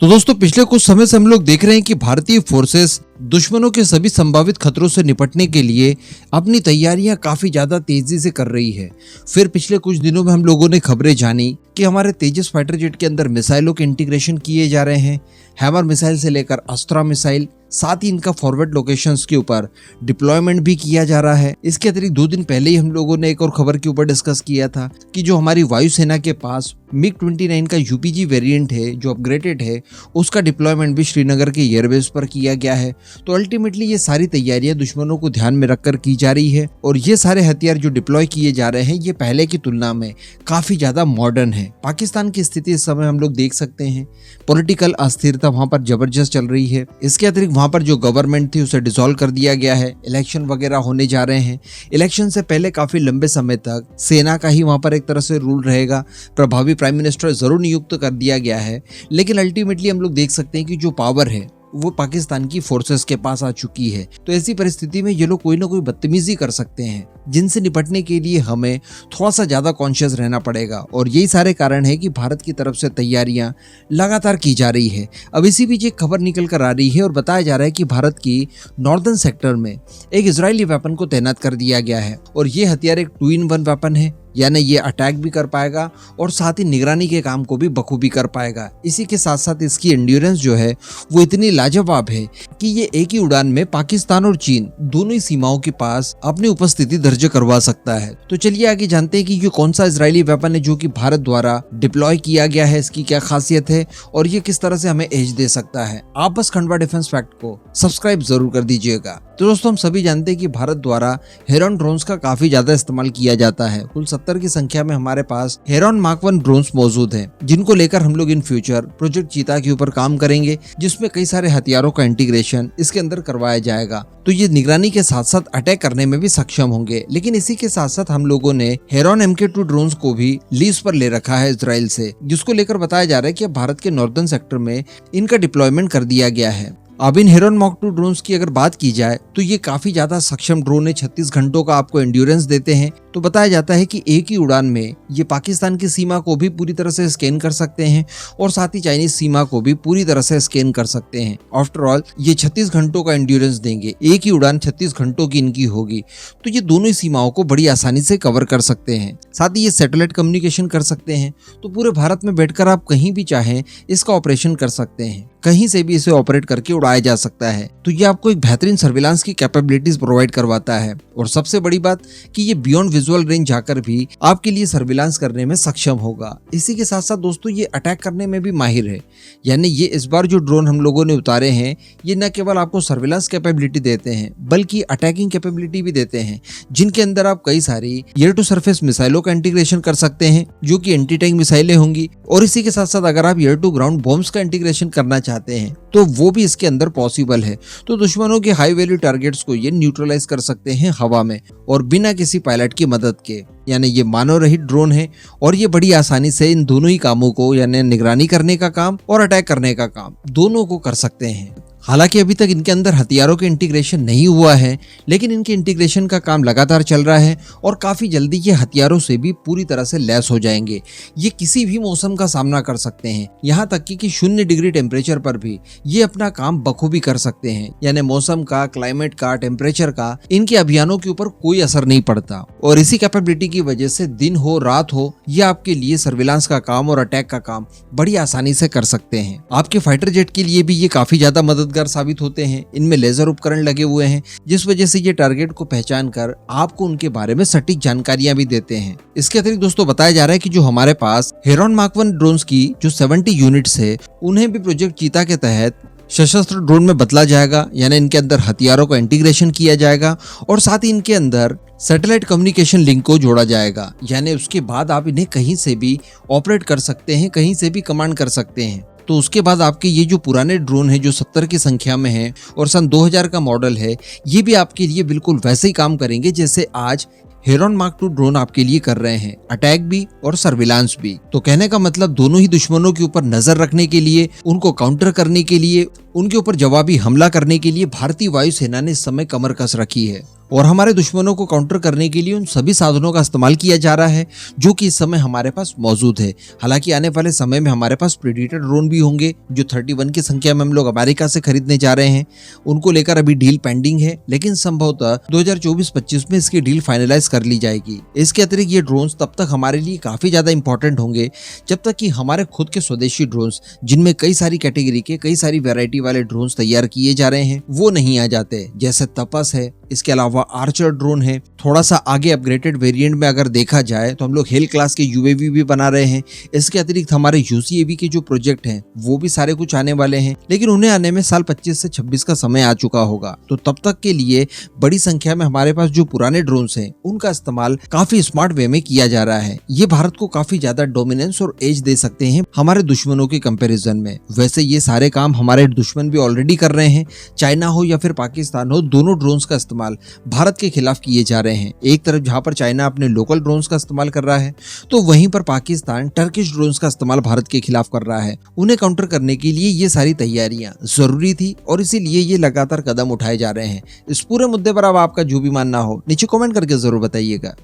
तो दोस्तों पिछले कुछ समय से हम लोग देख रहे हैं कि भारतीय फोर्सेस दुश्मनों के सभी संभावित खतरों से निपटने के लिए अपनी तैयारियां काफी ज्यादा तेजी से कर रही है। फिर पिछले कुछ दिनों में हम लोगों ने खबरें जानी कि हमारे तेजस फाइटर जेट के अंदर मिसाइलों के इंटीग्रेशन किए जा रहे हैं। हैमर मिसाइल से लेकर अस्त्रा मिसाइल, साथ ही इनका फॉरवर्ड लोकेशंस के ऊपर डिप्लॉयमेंट भी किया जा रहा है। इसके अतिरिक्त 2 दिन पहले ही हम लोगों ने एक और खबर के ऊपर डिस्कस किया था कि जो हमारी वायुसेना के पास MiG-29 का UPG वेरिएंट है जो अपग्रेडेड है, उसका डिप्लॉयमेंट भी श्रीनगर के एयरबेस पर किया गया है। तो अल्टीमेटली ये सारी तैयारियां दुश्मनों को ध्यान में रखकर की जा रही है और ये सारे हथियार जो डिप्लॉय किए जा रहे हैं ये पहले की तुलना में काफी ज्यादा मॉडर्न है। पाकिस्तान की स्थिति इस समय हम लोग देख सकते हैं, पॉलिटिकल अस्थिरता वहां पर जबरदस्त चल रही है। इसके अतिरिक्त वहां पर जो गवर्नमेंट थी उसे डिसॉल्व कर दिया गया है, इलेक्शन वगैरह होने जा रहे हैं। इलेक्शन से पहले काफी लंबे समय तक सेना का ही वहां पर एक तरह से रूल रहेगा, प्रभावी प्राइम मिनिस्टर जरूर नियुक्त कर दिया गया है, लेकिन अल्टीमेटली हम लोग देख सकते हैं कि जो पावर है वो पाकिस्तान की फोर्सेस के पास आ चुकी है। तो ऐसी परिस्थिति में ये लोग कोई ना कोई बदतमीजी कर सकते हैं, जिनसे निपटने के लिए हमें थोड़ा सा ज्यादा कॉन्शियस रहना पड़ेगा और यही सारे कारण है कि भारत की तरफ से तैयारियां लगातार की जा रही है। अब इसी बीच एक खबर निकल कर आ रही है और बताया जा रहा है कि भारत की नॉर्दर्न सेक्टर में एक इजरायली वेपन को तैनात कर दिया गया है और ये हथियार एक 2-in-1 वेपन है, यानी ये अटैक भी कर पाएगा और साथ ही निगरानी के काम को भी बखूबी कर पाएगा। इसी के साथ साथ इसकी एंड्योरेंस जो है वो इतनी लाजवाब है कि ये एक ही उड़ान में पाकिस्तान और चीन दोनों ही सीमाओं के पास अपनी उपस्थिति दर्ज करवा सकता है। तो चलिए आगे जानते हैं कि ये कौन सा इजरायली वेपन है जो कि भारत द्वारा डिप्लॉय किया गया है, इसकी क्या खासियत है और ये किस तरह से हमें एज दे सकता है। आप बस खंडवा डिफेंस फैक्ट को सब्सक्राइब जरूर कर दीजिएगा। तो दोस्तों हम सभी जानते हैं कि भारत द्वारा हेरॉन ड्रोन्स का काफी ज्यादा इस्तेमाल किया जाता है। कुल 70 की संख्या में हमारे पास हेरॉन मार्क 1 ड्रोन्स मौजूद हैं, जिनको लेकर हम लोग इन फ्यूचर प्रोजेक्ट चीता के ऊपर काम करेंगे, जिसमें कई सारे हथियारों का इंटीग्रेशन इसके अंदर करवाया जाएगा। तो ये निगरानी के साथ साथ अटैक करने में भी सक्षम होंगे। लेकिन इसी के साथ साथ हम लोगों ने हेरॉन MK2 ड्रोन्स को भी लीज पर ले रखा है इजराइल से, जिसको लेकर बताया जा रहा है कि अब भारत के नॉर्दर्न सेक्टर में इनका डिप्लॉयमेंट कर दिया गया है। अब इन हेरॉन मार्क 2 ड्रोन्स की अगर बात की जाए तो ये काफी ज्यादा सक्षम ड्रोन है, 36 घंटों का आपको एंड्योरेंस देते हैं। तो बताया जाता है कि एक ही उड़ान में ये पाकिस्तान की सीमा को भी पूरी तरह से स्कैन कर सकते हैं और साथ ही चाइनीज सीमा को भी पूरी तरह से स्कैन कर सकते हैं। आफ्टर ऑल ये 36 घंटों का एंड्योरेंस देंगे, एक ही उड़ान 36 घंटों की इनकी होगी, तो ये दोनों ही सीमाओं को बड़ी आसानी से कवर कर सकते हैं। साथ ही ये सैटेलाइट कम्युनिकेशन कर सकते हैं, तो पूरे भारत में बैठकर आप कहीं भी चाहें इसका ऑपरेशन कर सकते हैं, कहीं से भी इसे ऑपरेट करके उड़ाया जा सकता है। तो ये आपको एक बेहतरीन सर्विलांस की कैपेबिलिटीज प्रोवाइड करवाता है और सबसे बड़ी बात कि ये बियॉन्ड विजुअल रेंज जाकर भी आपके लिए सर्विलांस करने में सक्षम होगा। इसी के साथ साथ दोस्तों ये अटैक करने में भी माहिर है, यानी ये इस बार जो ड्रोन हम लोगों ने उतारे हैं ये न केवल आपको सर्विलांस कैपेबिलिटी देते हैं बल्कि अटैकिंग कैपेबिलिटी भी देते हैं, जिनके अंदर आप कई सारी एयर टू सरफेस मिसाइलों का इंटीग्रेशन कर सकते हैं जो कि एंटी टैंक मिसाइलें होंगी। और इसी के साथ साथ अगर आप एयर टू ग्राउंड बॉम्ब्स का इंटीग्रेशन करना चाहते हैं तो वो भी इसके अंदर पॉसिबल है। तो दुश्मनों के हाई वैल्यू टारगेट्स को ये न्यूट्रलाइज कर सकते हैं हवा में और बिना किसी पायलट की मदद के, यानी ये मानव रहित ड्रोन है और ये बड़ी आसानी से इन दोनों ही कामों को, यानी निगरानी करने का काम और अटैक करने का काम, दोनों को कर सकते हैं। हालांकि अभी तक इनके अंदर हथियारों के इंटीग्रेशन नहीं हुआ है, लेकिन इनके इंटीग्रेशन का काम लगातार चल रहा है और काफी जल्दी ये हथियारों से भी पूरी तरह से लैस हो जाएंगे। ये किसी भी मौसम का सामना कर सकते हैं, यहाँ तक कि 0 डिग्री टेम्परेचर पर भी ये अपना काम बखूबी कर सकते हैं, यानी मौसम का, क्लाइमेट का, टेम्परेचर का इनके अभियानों के ऊपर कोई असर नहीं पड़ता। और इसी कैपेबिलिटी की वजह से दिन हो रात हो ये आपके लिए सर्विलांस का काम और अटैक का काम बड़ी आसानी से कर सकते हैं। आपके फाइटर जेट के लिए भी ये काफी ज्यादा मददगार साबित होते हैं। इनमें लेजर उपकरण लगे हुए हैं, जिस वजह से ये टारगेट को पहचान कर आपको उनके बारे में सटीक जानकारियां भी देते हैं। इसके अतिरिक्त दोस्तों बताया जा रहा है कि जो हमारे पास हेरॉन मार्क 1 ड्रोन्स की जो 70 यूनिट्स है उन्हें भी प्रोजेक्ट चीता के तहत सशस्त्र ड्रोन में बदला जाएगा, यानी इनके अंदर हथियारों का इंटीग्रेशन किया जाएगा और साथ ही इनके अंदर सैटेलाइट कम्युनिकेशन लिंक को जोड़ा जाएगा, यानी उसके बाद आप इन्हें कहीं से भी ऑपरेट कर सकते हैं, कहीं से भी कमांड कर सकते हैं। तो उसके बाद आपके ये जो पुराने ड्रोन है जो 70 की संख्या में है और सन 2000 का मॉडल है, ये भी आपके लिए बिल्कुल वैसे ही काम करेंगे जैसे आज हेरॉन मार्क 2 ड्रोन आपके लिए कर रहे हैं, अटैक भी और सर्विलांस भी। तो कहने का मतलब दोनों ही दुश्मनों के ऊपर नजर रखने के लिए, उनको काउंटर करने के लिए उनके ऊपर जवाबी हमला करने के लिए भारतीय वायुसेना ने इस समय कमर कस रखी है और हमारे दुश्मनों को काउंटर करने के लिए उन सभी साधनों का इस्तेमाल किया जा रहा है जो कि इस समय हमारे पास मौजूद है। हालांकि आने वाले समय में हमारे पास प्रेडेटर ड्रोन भी होंगे जो 31 की संख्या में हम लोग अमेरिका से खरीदने जा रहे हैं। उनको लेकर अभी डील पेंडिंग है, लेकिन संभवतः 2024-25 में इसकी डील फाइनलाइज कर ली जाएगी। इसके अतिरिक्त ये ड्रोन्स तब तक हमारे लिए काफी ज्यादा इंपॉर्टेंट होंगे जब तक कि हमारे खुद के स्वदेशी ड्रोन्स, जिनमें कई सारी कैटेगरी के कई सारी वैरायटी वाले ड्रोन्स तैयार किए जा रहे हैं, वो नहीं आ जाते। जैसे तपस है, इसके अलावा आर्चर ड्रोन है। थोड़ा सा आगे अपग्रेडेड वेरिएंट में अगर देखा जाए तो हम लोग हेल क्लास के यूएवी भी बना रहे हैं। इसके अतिरिक्त हमारे यूसीएवी के जो प्रोजेक्ट हैं वो भी सारे कुछ आने वाले हैं, लेकिन उन्हें आने में साल 25 से 26 का समय आ चुका होगा। तो तब तक के लिए बड़ी संख्या में हमारे पास जो पुराने ड्रोन्स हैं उनका इस्तेमाल काफी स्मार्ट वे में किया जा रहा है। ये भारत को काफी ज्यादा डोमिनेंस और एज दे सकते हैं हमारे दुश्मनों के कंपेरिजन में। वैसे ये सारे काम हमारे दुश्मन भी ऑलरेडी कर रहे हैं। चाइना हो या फिर पाकिस्तान हो, दोनों ड्रोन्स का इस्तेमाल भारत के खिलाफ किए जा रहे हैं। एक तरफ जहां पर चाइना अपने लोकल ड्रोन्स का इस्तेमाल कर रहा है, तो वहीं पर पाकिस्तान टर्किश ड्रोन्स का इस्तेमाल भारत के खिलाफ कर रहा है। उन्हें काउंटर करने के लिए ये सारी तैयारियां जरूरी थी और इसीलिए ये लगातार कदम उठाए जा रहे हैं। इस पूरे मुद्दे पर अब आपका जो भी मानना हो नीचे कमेंट करके जरूर बताइएगा।